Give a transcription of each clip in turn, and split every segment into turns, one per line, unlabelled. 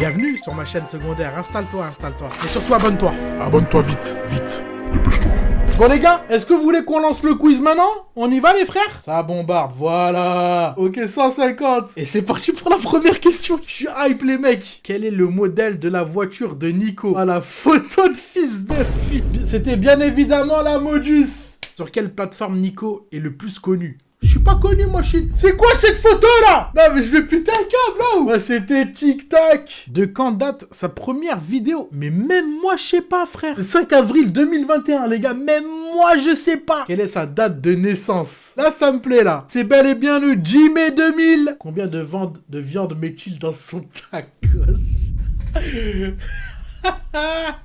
Bienvenue sur ma chaîne secondaire, installe-toi. Et surtout abonne-toi.
Abonne-toi vite, vite. Dépêche-toi.
Bon les gars, est-ce que vous voulez qu'on lance le quiz maintenant? On y va les frères? Ça bombarde, voilà. Ok, 150. Et c'est parti pour la première question. Je suis hype les mecs. Quel est le modèle de la voiture de Nico? Ah, la photo de fils de pute. C'était bien évidemment la Modus. Sur quelle plateforme Nico est le plus connu? Je suis pas connu, moi, je suis... C'est quoi cette photo-là? Non, mais je vais péter un câble, là. Ouais, c'était tic-tac. De quand date sa première vidéo? Mais même moi, je sais pas, frère. Le 5 avril 2021, les gars. Même moi, je sais pas. Quelle est sa date de naissance? Là, ça me plaît, là. C'est bel et bien le 10 mai 2000. Combien de viande met-il dans son tacos?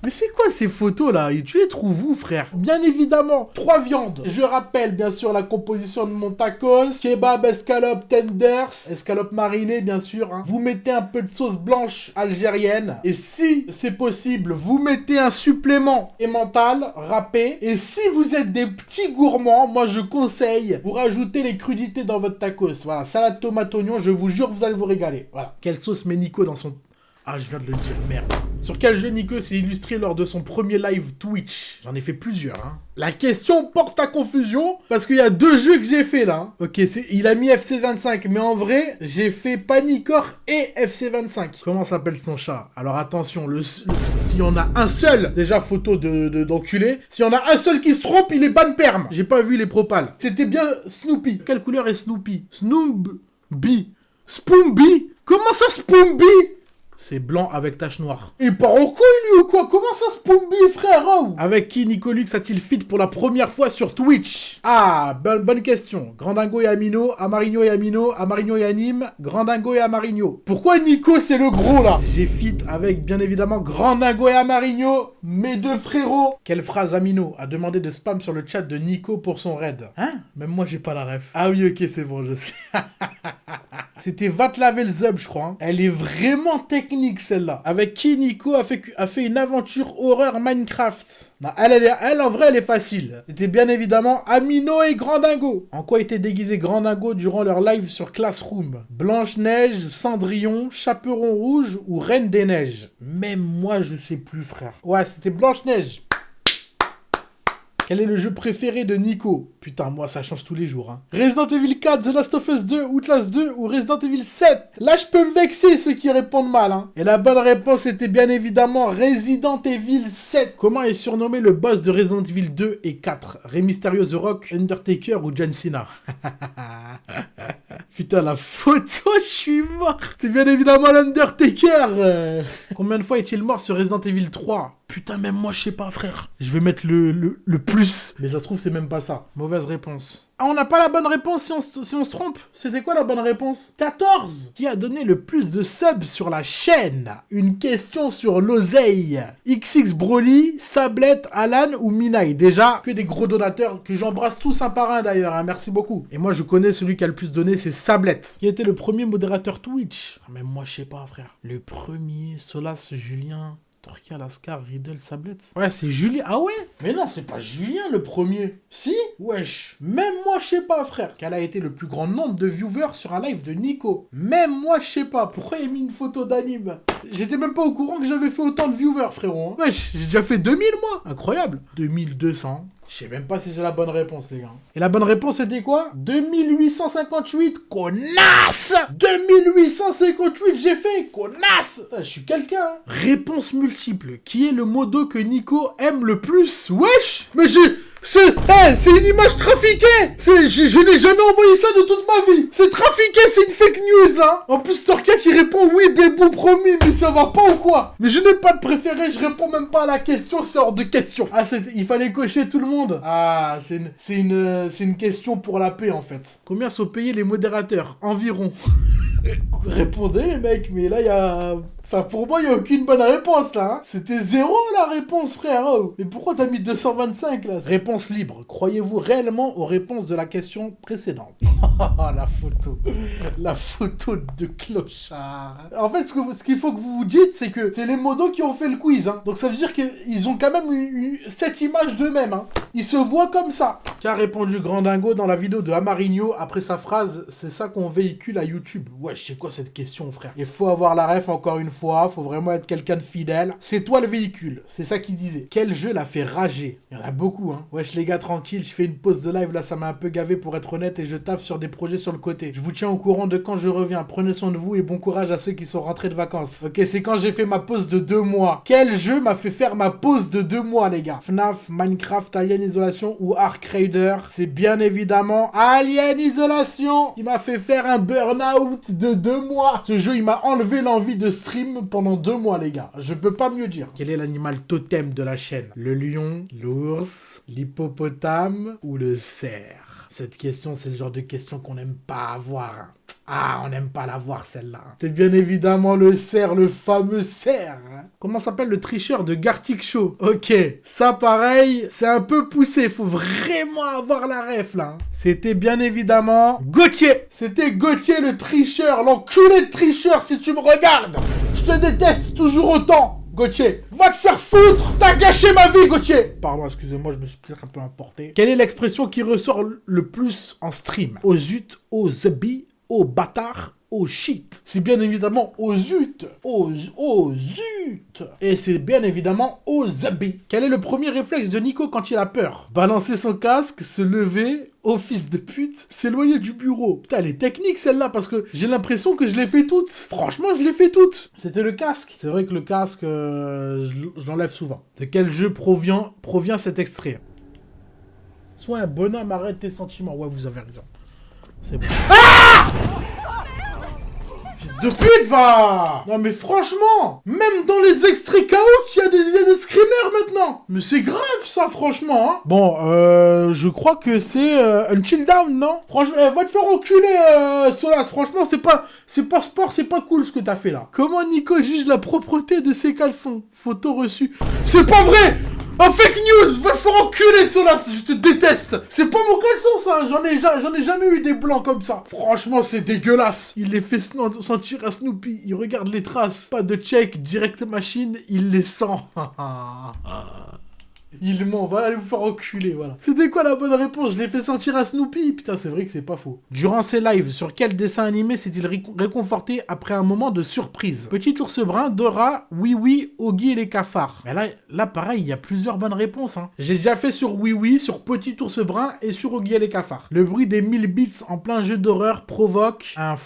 Mais c'est quoi ces photos là? Tu les trouves où, frère? Bien évidemment, 3 viandes. Je rappelle bien sûr la composition de mon tacos. Kebab, escalope, tenders, escalope marinée bien sûr, hein. Vous mettez un peu de sauce blanche algérienne. Et si c'est possible, vous mettez un supplément emmental râpé. Et si vous êtes des petits gourmands, moi je conseille, vous rajoutez les crudités dans votre tacos. Voilà, salade tomate oignon, je vous jure, vous allez vous régaler. Voilà. Quelle sauce met Nico dans son... Ah, je viens de le dire, merde. Sur quel jeu Nico s'est illustré lors de son premier live Twitch? J'en ai fait plusieurs, hein. La question porte à confusion, parce qu'il y a 2 jeux que j'ai fait, là. Hein. Ok, il a mis FC25, mais en vrai, j'ai fait Panicore et FC25. Comment s'appelle son chat? Alors attention, s'il y en a un seul, déjà photo d'enculé, s'il y en a un seul qui se trompe, il est ban perm. J'ai pas vu les propals. C'était bien Snoopy. Quelle couleur est Snoopy? Snoopy. Spoomby? Comment ça Spoomby? C'est blanc avec tache noire. Il part en couille lui ou quoi? Comment ça se pombi, frère? Oh, avec qui Nicolux a-t-il fit pour la première fois sur Twitch? Ah, bonne question. Grandingo et Amino, Amarigno et Amino, Amarigno et Anime, Grandingo et Amarigno. Pourquoi Nico c'est le gros là? J'ai fit avec bien évidemment Grandingo et Amarigno, mes 2 frérots. Quelle phrase Amino a demandé de spam sur le chat de Nico pour son raid? Hein? Même moi j'ai pas la ref. Ah oui, ok, c'est bon, je sais. C'était Va te laver le zub, je crois. Hein. Elle est vraiment technique, celle-là. Avec qui Nico a fait une aventure horreur Minecraft. Non, elle, en vrai, elle est facile. C'était bien évidemment Amino et Grandingo. En quoi était déguisé Grandingo durant leur live sur Classroom? Blanche-Neige, Cendrillon, Chaperon Rouge ou Reine des Neiges? Même moi, je sais plus, frère. Ouais, c'était Blanche-Neige. Quel est le jeu préféré de Nico? Putain, moi, ça change tous les jours. Hein. Resident Evil 4, The Last of Us 2, Outlast 2 ou Resident Evil 7? Là, je peux me vexer ceux qui répondent mal. Hein. Et la bonne réponse était bien évidemment Resident Evil 7. Comment est surnommé le boss de Resident Evil 2 et 4? Rey Mysterio, The Rock, Undertaker ou John Cena? Putain, la photo, je suis mort. C'est bien évidemment l'Undertaker. Combien de fois est-il mort sur Resident Evil 3? Putain, même moi, je sais pas, frère. Je vais mettre le plus. Mais ça se trouve, c'est même pas ça. Mauvaise réponse. Ah, on n'a pas la bonne réponse si on se trompe. C'était quoi la bonne réponse? 14. Qui a donné le plus de subs sur la chaîne? Une question sur l'oseille. XX Broly, Sablette, Alan ou Minaï? Déjà, que des gros donateurs que j'embrasse tous un par un d'ailleurs. Hein, merci beaucoup. Et moi, je connais celui qui a le plus donné, c'est Sablette. Qui était le premier modérateur Twitch? Ah, même moi, je sais pas, frère. Le premier, Solas, Julien... Torquia, Lascar, Riddle, Sablette. Ouais, c'est Julien. Ah ouais? Mais non, c'est pas Julien le premier. Si? Wesh. Même moi, je sais pas, frère. Quel a été le plus grand nombre de viewers sur un live de Nico? Même moi, je sais pas. Pourquoi il a mis une photo d'anime? J'étais même pas au courant que j'avais fait autant de viewers, frérot. Hein. Wesh, j'ai déjà fait 2000, moi. Incroyable. 2200. Je sais même pas si c'est la bonne réponse, les gars. Et la bonne réponse, c'était quoi? 2858. Connasse! 2858, j'ai fait. Connasse! Je suis quelqu'un. Hein. Réponse multiple. Qui est le modo que Nico aime le plus? Wesh! Mais c'est une image trafiquée. Je n'ai jamais envoyé ça de toute ma vie. C'est trafiqué, c'est une fake news, hein. En plus, Torquia qui répond oui, bébou, promis, mais ça va pas ou quoi? Mais je n'ai pas de préféré, je réponds même pas à la question, c'est hors de question. Ah, il fallait cocher tout le monde. Ah, c'est une question pour la paix, en fait. Combien sont payés les modérateurs? Environ. Répondez, les mecs, mais là, il y a... Enfin, pour moi, il n'y a aucune bonne réponse, là. Hein. C'était 0, la réponse, frère. Oh. Mais pourquoi t'as mis 225, là? Réponse libre. Croyez-vous réellement aux réponses de la question précédente? La photo. La photo de clochard. En fait, ce qu'il faut que vous vous dites, c'est que c'est les modos qui ont fait le quiz. Hein. Donc, ça veut dire qu'ils ont quand même eu cette image d'eux-mêmes. Hein. Ils se voient comme ça. Qu'a répondu Grandingo dans la vidéo de Amarigno après sa phrase « C'est ça qu'on véhicule à YouTube ». Ouais, je sais quoi cette question, frère? Il faut avoir la ref encore une fois. fois, faut vraiment être quelqu'un de fidèle. C'est toi le véhicule, c'est ça qu'il disait. Quel jeu l'a fait rager? Il y en a beaucoup, hein. Wesh les gars, tranquille, je fais une pause de live, là ça m'a un peu gavé pour être honnête et je taffe sur des projets sur le côté. Je vous tiens au courant de quand je reviens. Prenez soin de vous et bon courage à ceux qui sont rentrés de vacances. Ok, c'est quand j'ai fait ma pause de 2 mois. Quel jeu m'a fait faire ma pause de 2 mois, les gars? FNAF, Minecraft, Alien Isolation ou Ark Raider? C'est bien évidemment Alien Isolation qui m'a fait faire un burn-out de 2 mois. Ce jeu, il m'a enlevé l'envie de stream pendant 2 mois, les gars. Je peux pas mieux dire. Quel est l'animal totem de la chaîne? Le lion, l'ours, l'hippopotame ou le cerf? Cette question, c'est le genre de question qu'on n'aime pas avoir. Hein. Ah, on n'aime pas la voir celle-là. C'est bien évidemment le cerf, le fameux cerf. Comment s'appelle le tricheur de Gartic Show? Ok, ça pareil, c'est un peu poussé. Faut vraiment avoir la ref là. C'était bien évidemment Gauthier. C'était Gauthier le tricheur, l'enculé de tricheur si tu me regardes. Je te déteste toujours autant. Gauthier, va te faire foutre! T'as gâché ma vie, Gauthier! Pardon, excusez-moi, je me suis peut-être un peu emporté. Quelle est l'expression qui ressort le plus en stream? Au zut, au zebi, au bâtard, au shit. C'est bien évidemment au zut. Au zut. Et c'est bien évidemment au zebi. Quel est le premier réflexe de Nico quand il a peur? Balancer son casque, se lever, oh fils de pute, s'éloigner du bureau. Putain, elle est technique celle-là parce que j'ai l'impression que je l'ai fait toutes. Franchement, je l'ai fait toutes. C'était le casque. C'est vrai que le casque, je l'enlève souvent. De quel jeu provient cet extrait? Sois un bonhomme, arrête tes sentiments. Ouais, vous avez raison. C'est bon. Ah! Fils de pute, va! Non mais franchement, même dans les extraits chaos, il y a des screamers maintenant. Mais c'est grave ça, franchement. Hein. Bon, je crois que c'est un chill down, non? Franchement, va te faire enculer, Solas. Franchement, c'est pas sport, c'est pas cool ce que t'as fait là. Comment Nico juge la propreté de ses caleçons? Photo reçue. C'est pas vrai! Un fake news! Va te faire enculer, Solas! Je te déteste! C'est pas mon caleçon, ça! J'en ai jamais eu des blancs comme ça! Franchement, c'est dégueulasse! Il les fait sentir à Snoopy. Il regarde les traces. Pas de check, direct machine, il les sent. Il ment, va aller vous faire enculer, voilà. C'était quoi la bonne réponse? Je l'ai fait sentir à Snoopy. Putain, c'est vrai que c'est pas faux. Durant ses lives, sur quel dessin animé s'est-il réconforté après un moment de surprise? Petit ours brun, Dora, Oui Oui, Oggy et les cafards. Mais là pareil, il y a plusieurs bonnes réponses. Hein. J'ai déjà fait sur Oui Oui, sur Petit ours brun et sur Oggy et les cafards. Le bruit des 1000 bits en plein jeu d'horreur provoque un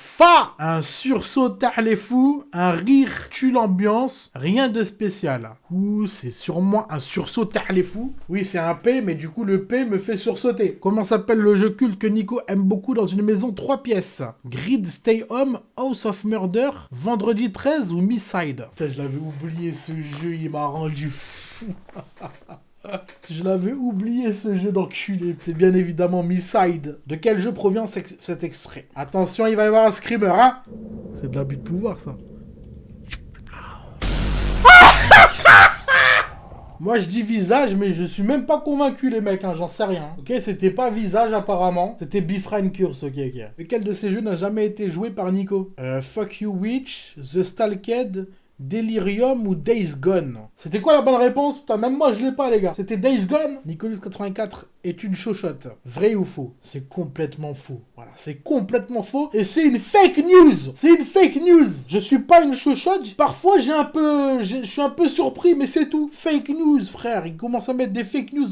un sursaut tard les fous, un rire tue l'ambiance, rien de spécial. Du coup, c'est sûrement un sursaut tard les fous. Oui, c'est un P, mais du coup, le P me fait sursauter. Comment s'appelle le jeu culte que Nico aime beaucoup dans une maison 3 pièces? Grid, Stay Home, House of Murder, Vendredi 13 ou Misside? Putain, je l'avais oublié ce jeu, il m'a rendu fou. Je l'avais oublié ce jeu d'enculé. C'est bien évidemment Misside. De quel jeu provient cet extrait? Attention, il va y avoir un screamer, hein? C'est de l'abus de pouvoir, ça. Moi, je dis visage, mais je suis même pas convaincu, les mecs, hein, j'en sais rien. Ok, c'était pas visage, apparemment. C'était Befriend Curse, ok. Lequel de ces jeux n'a jamais été joué par Nico? Fuck You Witch, The Stalked, Delirium ou Days Gone? C'était quoi la bonne réponse? Putain, même moi je l'ai pas, les gars. C'était Days Gone? Nicolas84 est une chochotte. Vrai ou faux? C'est complètement faux. Voilà, c'est complètement faux. Et c'est une fake news. C'est une fake news. Je suis pas une chochotte. Parfois je suis un peu surpris, mais c'est tout. Fake news, frère. Il commence à mettre des fake news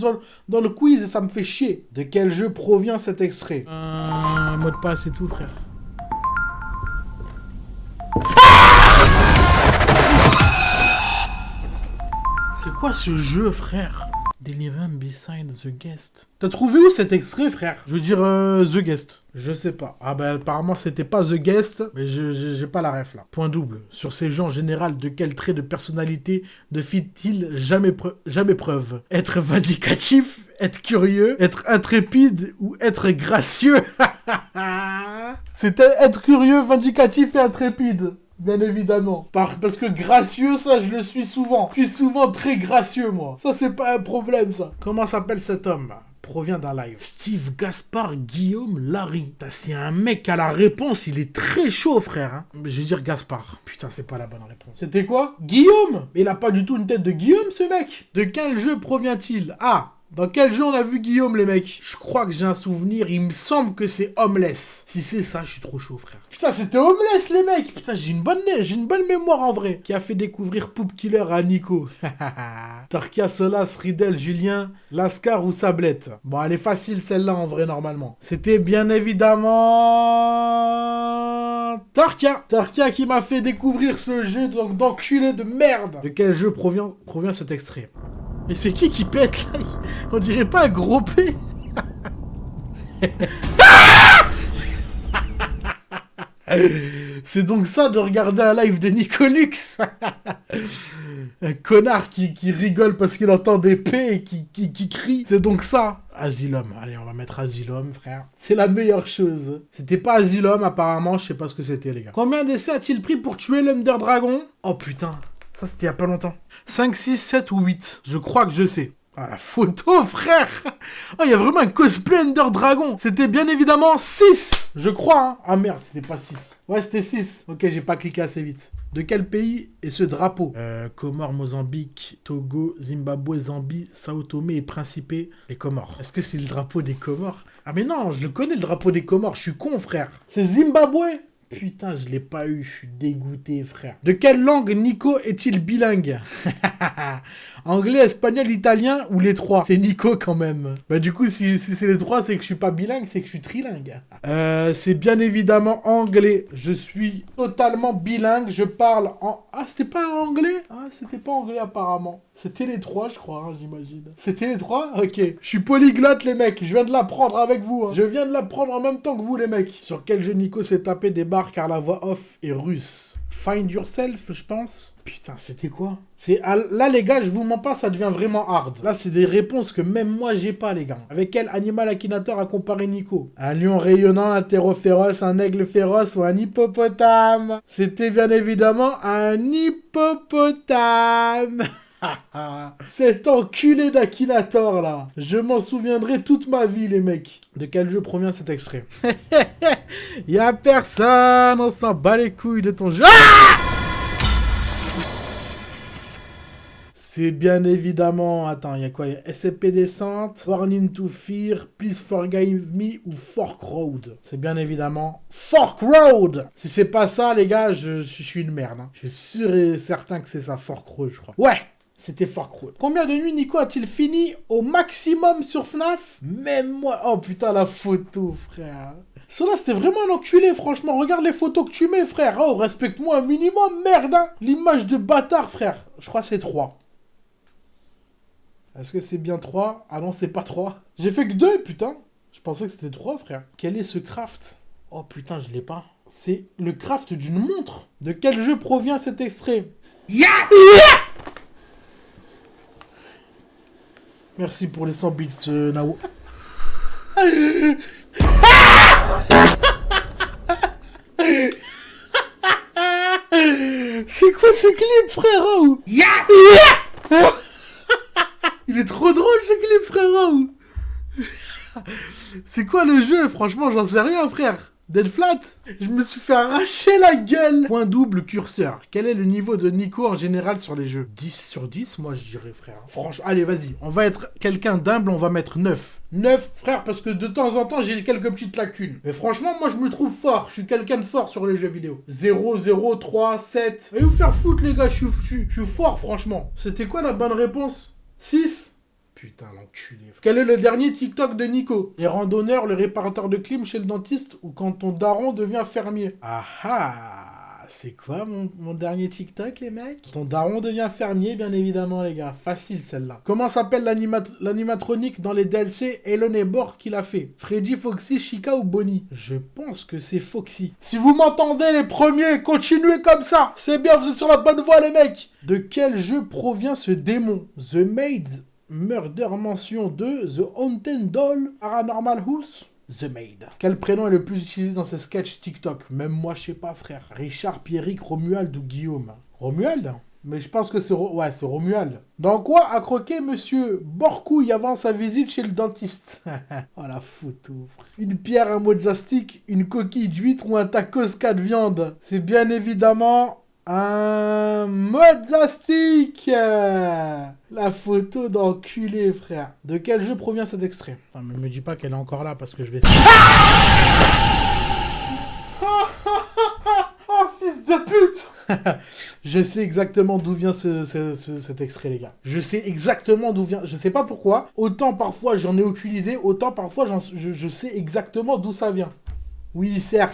dans le quiz et ça me fait chier. De quel jeu provient cet extrait? Mot de passe et tout, frère. C'est quoi ce jeu, frère? Deliver beside the guest. T'as trouvé où cet extrait, frère? Je veux dire, The Guest. Je sais pas. Ah bah apparemment c'était pas The Guest, mais j'ai pas la ref là. Point double. Sur ces jeux en général, de quel trait de personnalité ne fit-il jamais preuve? Être vindicatif, être curieux, être intrépide ou être gracieux? C'était être curieux, vindicatif et intrépide. Bien évidemment. Parce que gracieux, ça, je le suis souvent. Je suis souvent très gracieux, moi. Ça, c'est pas un problème, ça. Comment s'appelle cet homme? Provient d'un live. Steve, Gaspard, Guillaume, Larry. Si un mec a la réponse, il est très chaud, frère. Hein. Je vais dire Gaspard. Putain, c'est pas la bonne réponse. C'était quoi? Guillaume? Mais il a pas du tout une tête de Guillaume, ce mec. De quel jeu provient-il? A. Dans quel jeu on a vu Guillaume, les mecs? Je crois que j'ai un souvenir, il me semble que c'est Homeless. Si c'est ça, je suis trop chaud, frère. Putain, c'était Homeless, les mecs. Putain, j'ai une bonne mémoire, en vrai. Qui a fait découvrir Poop Killer à Nico. Tarkia, Solas, Riddle, Julien, Lascar ou Sablette. Bon, elle est facile, celle-là, en vrai, normalement. C'était bien évidemment... Tarkia qui m'a fait découvrir ce jeu d'enculé de merde. De quel jeu provient cet extrait? Mais c'est qui pète là? On dirait pas un gros P. C'est donc ça de regarder un live de Nicolux. Un connard qui rigole parce qu'il entend des P et qui crie. C'est donc ça. Asylum. Allez, on va mettre Asylum, frère. C'est la meilleure chose. C'était pas Asylum, apparemment. Je sais pas ce que c'était, les gars. Combien d'essais a-t-il pris pour tuer l'Under Dragon? Oh putain. Ça, c'était il y a pas longtemps. 5, 6, 7 ou 8. Je crois que je sais. Ah, la photo, frère. Oh, il y a vraiment un cosplay Ender Dragon. C'était bien évidemment 6, je crois. Hein. Ah merde, c'était pas 6. Ouais, c'était 6. Ok, j'ai pas cliqué assez vite. De quel pays est ce drapeau? Comores, Mozambique, Togo, Zimbabwe, Zambie, Sao Tomé et Principe. Les Comores. Est-ce que c'est le drapeau des Comores? Ah mais non, je le connais, le drapeau des Comores. Je suis con, frère. C'est Zimbabwe. Putain, je l'ai pas eu, je suis dégoûté, frère. De quelle langue Nico est-il bilingue? Anglais, espagnol, italien ou les trois? C'est Nico quand même. Bah du coup, si c'est les trois, c'est que je suis pas bilingue, c'est que je suis trilingue. C'est bien évidemment anglais. Je suis totalement bilingue, je parle en... Ah, c'était pas anglais? Ah, c'était pas anglais apparemment. C'était les trois, je crois, hein, j'imagine. C'était les trois? Ok. Je suis polyglotte, les mecs. Je viens de l'apprendre avec vous. Hein. Je viens de l'apprendre en même temps que vous, les mecs. Sur quel jeu Nico s'est tapé des barres car la voix off est russe? Find Yourself, je pense. Putain, c'était quoi? Là, les gars, je vous mens pas, ça devient vraiment hard. Là, c'est des réponses que même moi, j'ai pas, les gars. Avec quel animal Akinator a comparé Nico? Un lion rayonnant, un taureau féroce, un aigle féroce ou un hippopotame? C'était bien évidemment un hippopotame. Cet enculé d'Akinator, là. Je m'en souviendrai toute ma vie, les mecs. De quel jeu provient cet extrait? Y'a personne, on s'en bat les couilles de ton jeu. C'est bien évidemment... Attends, il y a quoi? SCP Descent, Warning to Fear, Please Forgive Me ou Fork Road. C'est bien évidemment Fork Road. Si c'est pas ça, les gars, je suis une merde. Hein. Je suis sûr et certain que c'est ça, Fork Road, je crois. Ouais, c'était Fork Road. Combien de nuits Nico a-t-il fini au maximum sur FNAF? Même moi... Oh putain, la photo, frère. Cela, c'était vraiment un enculé, franchement. Regarde les photos que tu mets, frère. Oh, respecte-moi un minimum, merde. Hein. L'image de bâtard, frère. Je crois que c'est 3. Est-ce que c'est bien 3? Ah non, c'est pas 3. J'ai fait que 2, putain. Je pensais que c'était 3, frère. Quel est ce craft? Oh putain, je l'ai pas. C'est le craft d'une montre. De quel jeu provient cet extrait? Yeah! Merci pour les 100 bits, Nao. C'est quoi ce clip, frérot? Yeah! Il est trop drôle ce clip, frérot. C'est quoi le jeu? Franchement, j'en sais rien, frère. Dead Flat? Je me suis fait arracher la gueule. Point double curseur. Quel est le niveau de Nico en général sur les jeux? 10 sur 10, moi je dirais, frère. Franchement, allez, vas-y. On va être quelqu'un d'humble, on va mettre 9. 9, frère, parce que de temps en temps, j'ai quelques petites lacunes. Mais franchement, moi je me trouve fort. Je suis quelqu'un de fort sur les jeux vidéo. 0, 0, 3, 7. Allez vous faire foutre, les gars. Je suis fort, franchement. C'était quoi la bonne réponse? 6? Putain, l'enculé. Quel est le dernier TikTok de Nico? Les randonneurs, le réparateur de clim chez le dentiste ou quand ton daron devient fermier? Ah ah! C'est quoi mon dernier TikTok, les mecs? Ton daron devient fermier, bien évidemment, les gars. Facile, celle-là. Comment s'appelle l'animatronique dans les DLC Elon et Bor qui l'a fait? Freddy, Foxy, Chica ou Bonnie? Je pense que c'est Foxy. Si vous m'entendez, les premiers, continuez comme ça. C'est bien, vous êtes sur la bonne voie, les mecs. De quel jeu provient ce démon? The Maid, Murder Mansion 2, The Haunted Doll, Paranormal House, The Maid. Quel prénom est le plus utilisé dans ces sketchs TikTok? Même moi, je sais pas, frère. Richard, Pierrick, Romuald ou Guillaume? Romuald? Mais je pense que c'est... Ouais, c'est Romuald. Dans quoi a croqué monsieur Borcouille avant sa visite chez le dentiste? Oh, la photo, frère. Une pierre, un mozzastic, une coquille d'huître ou un tacos 4 viandes? C'est bien évidemment... Un Modzastic. La photo d'enculé, frère. De quel jeu provient cet extrait? Non, mais me dis pas qu'elle est encore là parce que je vais... Oh, fils de pute. Je sais exactement d'où vient cet extrait, les gars. Je sais exactement d'où vient... Je sais pas pourquoi. Autant parfois j'en ai aucune idée, autant parfois je sais exactement d'où ça vient. Oui, serre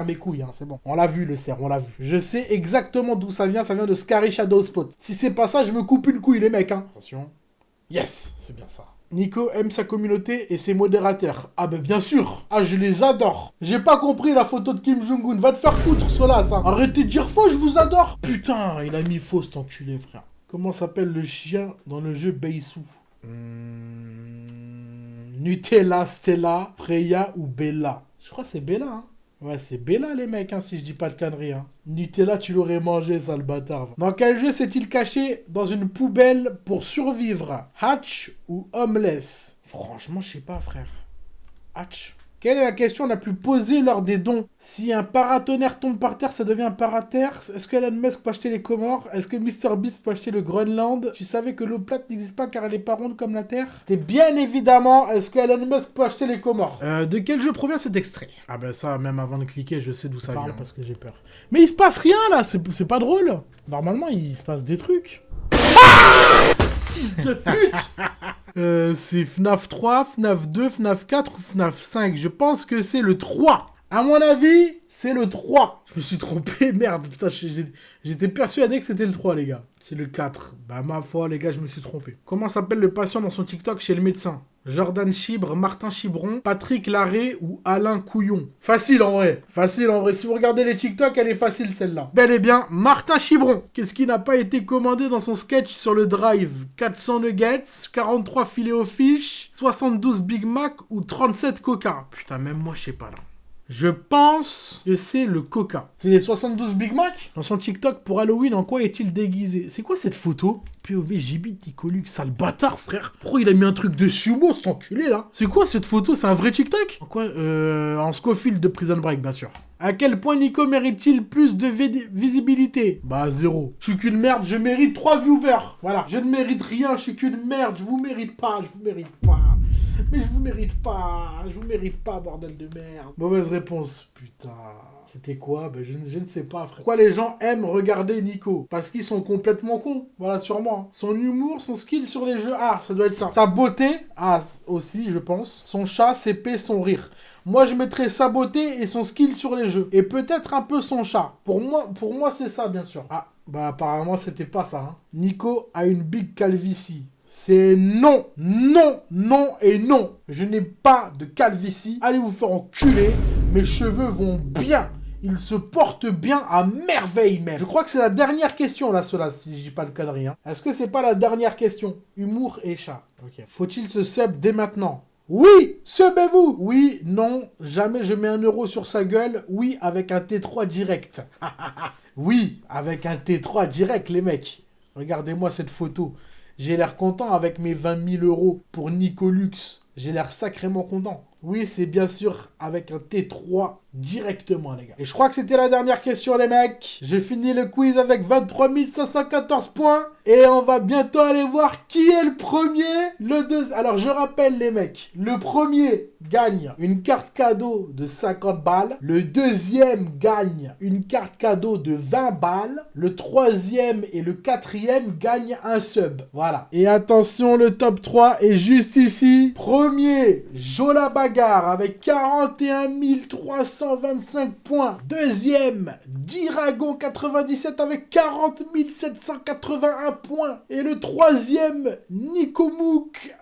mes couilles, hein, c'est bon. On l'a vu, le cerf, on l'a vu. Je sais exactement d'où ça vient de Scary Shadow Spot. Si c'est pas ça, je me coupe une couille, les mecs, hein. Attention. Yes, c'est bien ça. Nico aime sa communauté et ses modérateurs. Ah ben bien sûr. Ah, je les adore. J'ai pas compris la photo de Kim Jong-un. Va te faire foutre, cela, ça. Arrêtez de dire faux, je vous adore. Putain, il a mis faux, cet enculé, frère. Comment s'appelle le chien dans le jeu Beisou? Nutella, Stella, Freya ou Bella? Je crois que c'est Bella, hein. Ouais, c'est Bella, les mecs, hein, si je dis pas de conneries, hein. Nutella, tu l'aurais mangé, sale bâtard. Dans quel jeu s'est-il caché dans une poubelle pour survivre? Hatch ou Homeless? Franchement, je sais pas, frère. Hatch. Quelle est la question la plus posée lors des dons? Si un paratonnerre tombe par terre, ça devient un paraterre. Est-ce que Elon Musk peut acheter les Comores? Est-ce que MrBeast peut acheter le Groenland? Tu savais que l'eau plate n'existe pas car elle est pas ronde comme la Terre? C'est bien évidemment, est-ce que Elon Musk peut acheter les Comores? De quel jeu provient cet extrait? Ah ben ça, même avant de cliquer, je sais d'où ça vient. Parce que j'ai peur. Mais il se passe rien là, c'est pas drôle. Normalement, il se passe des trucs. Fils de pute. C'est FNAF 3, FNAF 2, FNAF 4 ou FNAF 5. Je pense que c'est le 3. À mon avis, c'est le 3. Je me suis trompé, merde. Putain, j'étais persuadé que c'était le 3, les gars. C'est le 4. Bah, ma foi, les gars, je me suis trompé. Comment s'appelle le patient dans son TikTok chez le médecin? Jordan Chibre, Martin Chibron, Patrick Larré ou Alain Couillon? Facile en vrai. Facile en vrai. Si vous regardez les TikTok, elle est facile celle-là. Bel et bien, Martin Chibron. Qu'est-ce qui n'a pas été commandé dans son sketch sur le Drive? 400 nuggets, 43 filets aux fiches, 72 Big Mac ou 37 Coca? Putain, même moi, je sais pas là. Je pense que c'est le Coca. C'est les 72 Big Mac? Dans son TikTok pour Halloween, en quoi est-il déguisé? C'est quoi cette photo? POV JB Ticolux, sale bâtard, frère. Pourquoi il a mis un truc de sumo, cet enculé, là? C'est quoi cette photo? C'est un vrai TikTok? En quoi? En Scofield de Prison Break, bien sûr. À quel point Nico mérite-t-il plus de visibilité? Bah, 0. Je suis qu'une merde, je mérite 3 viewers. Voilà. Je ne mérite rien, je suis qu'une merde, je vous mérite pas, Mais je vous mérite pas, bordel de merde. Mauvaise réponse, putain. C'était quoi? Ben, je ne sais pas, frère. Pourquoi les gens aiment regarder Nico? Parce qu'ils sont complètement cons. Voilà, sûrement. Son humour, son skill sur les jeux. Ah, ça doit être ça. Sa beauté. Ah, aussi, je pense. Son chat, ses paix, son rire. Moi, je mettrais sa beauté et son skill sur les jeux. Et peut-être un peu son chat. Pour moi, c'est ça, bien sûr. Ah, bah apparemment, c'était pas ça. Hein. Nico a une big calvitie. C'est non, non, non et non. Je n'ai pas de calvitie. Allez vous faire enculer. Mes cheveux vont bien. Ils se portent bien à merveille même. Je crois que c'est la dernière question là, cela, si je dis pas de conneries. Hein. Est-ce que c'est pas la dernière question? Humour et chat. Ok. Faut-il se sub dès maintenant? Oui, subez-vous. Oui, non, jamais je mets 1 euro sur sa gueule. Oui, avec un T3 direct. Oui, avec un T3 direct, les mecs. Regardez-moi cette photo. J'ai l'air content avec mes 20 000 euros pour Nicolux. J'ai l'air sacrément content. Oui, c'est bien sûr avec un T3 directement, les gars. Et je crois que c'était la dernière question, les mecs. J'ai fini le quiz avec 23 514 points. Et on va bientôt aller voir qui est le premier. Alors, je rappelle, les mecs. Le premier gagne une carte cadeau de 50 balles. Le deuxième gagne une carte cadeau de 20 balles. Le troisième et le quatrième gagnent un sub. Voilà. Et attention, le top 3 est juste ici. Premier, Jola Bagarre avec 41 325 points. Deuxième, Diragon 97 avec 40 781 points. Et le troisième, Nicomouk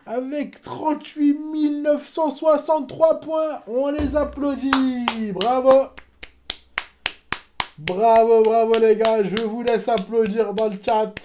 avec 38 963 points. On les applaudit. Bravo. Bravo, bravo les gars. Je vous laisse applaudir dans le chat.